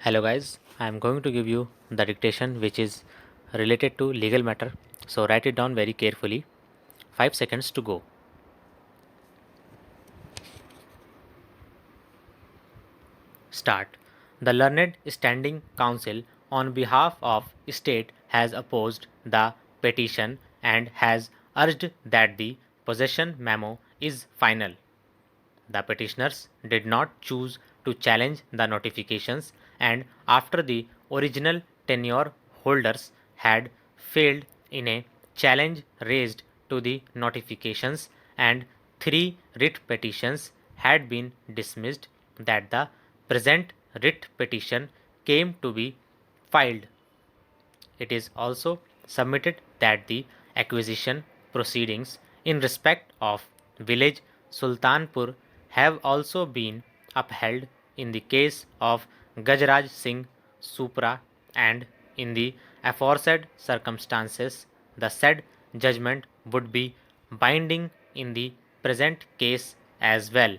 Hello guys, I am going to give you the dictation which is related to legal matter. So write it down very carefully. 5 seconds to go. Start. The learned standing counsel on behalf of state has opposed the petition and has urged that the possession memo is final. The petitioners did not choose to challenge the notifications, and after the original tenure holders had failed in a challenge raised to the notifications and three writ petitions had been dismissed, that the present writ petition came to be filed. It is also submitted that the acquisition proceedings in respect of village Sultanpur have also been upheld in the case of Gajraj Singh Supra, and in the aforesaid circumstances the said judgment would be binding in the present case as well.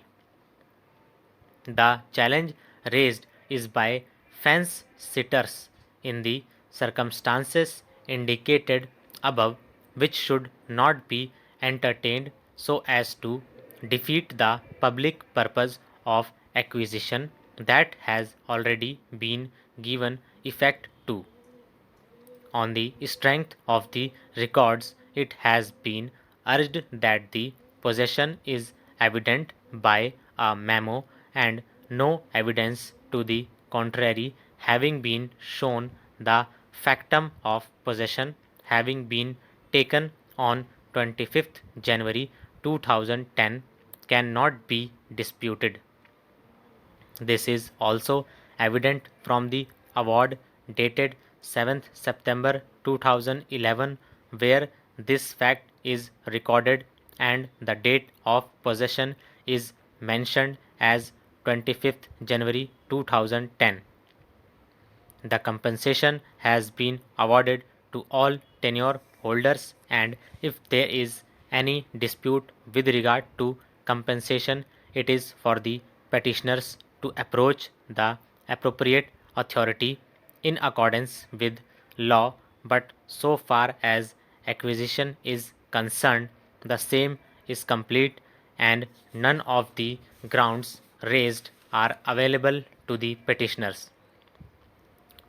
The challenge raised is by fence sitters in the circumstances indicated above, which should not be entertained so as to defeat the public purpose of acquisition that has already been given effect to. On the strength of the records, it has been urged that the possession is evident by a memo, and no evidence to the contrary having been shown, the factum of possession having been taken on 25th January 2010 cannot be disputed. This is also evident from the award dated 7th September 2011, where this fact is recorded and the date of possession is mentioned as 25th January 2010. The compensation has been awarded to all tenure holders, and if there is any dispute with regard to compensation, it is for the petitioners to approach the appropriate authority in accordance with law, but so far as acquisition is concerned, the same is complete and none of the grounds raised are available to the petitioners.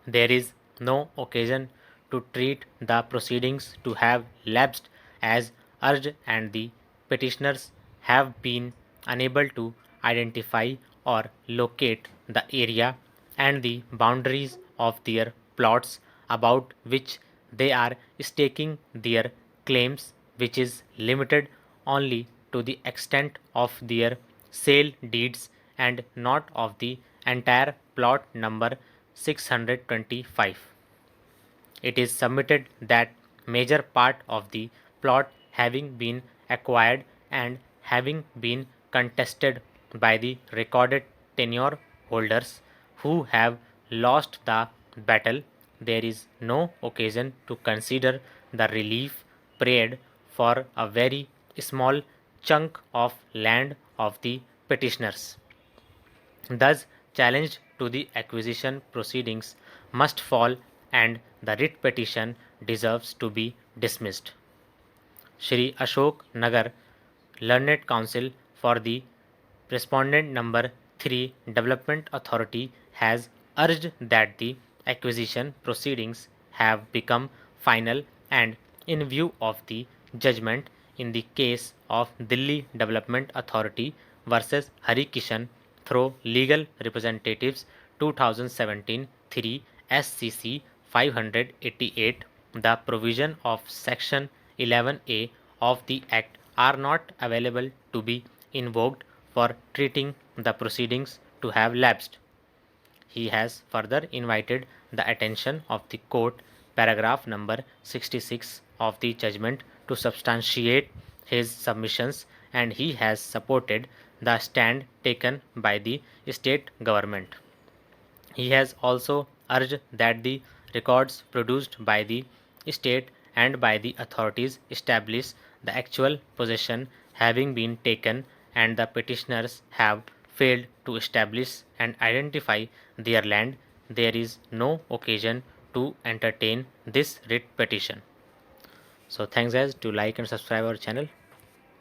There is no occasion to treat the proceedings to have lapsed as urged, and the petitioners have been unable to identify or locate the area and the boundaries of their plots about which they are staking their claims, which is limited only to the extent of their sale deeds and not of the entire plot number 625. It is submitted that major part of the plot having been acquired and having been contested by the recorded tenure holders who have lost the battle, there is no occasion to consider the relief prayed for a very small chunk of land of the petitioners. Thus, challenge to the acquisition proceedings must fall and the writ petition deserves to be dismissed. Shri Ashok Nagar Learned Counsel for the respondent number 3 Development Authority has urged that the acquisition proceedings have become final, and in view of the judgment in the case of Delhi Development Authority versus Hari Kishan through legal representatives 2017 3 SCC 588, the provision of section 11A of the Act are not available to be invoked for treating the proceedings to have lapsed. He has further invited the attention of the court, paragraph number 66 of the judgment, to substantiate his submissions, and he has supported the stand taken by the state government. He has also urged that the records produced by the state and by the authorities establish the actual possession having been taken, and the petitioners have failed to establish and identify their land. there is no occasion to entertain this writ petition. So thanks guys, to like and subscribe our channel.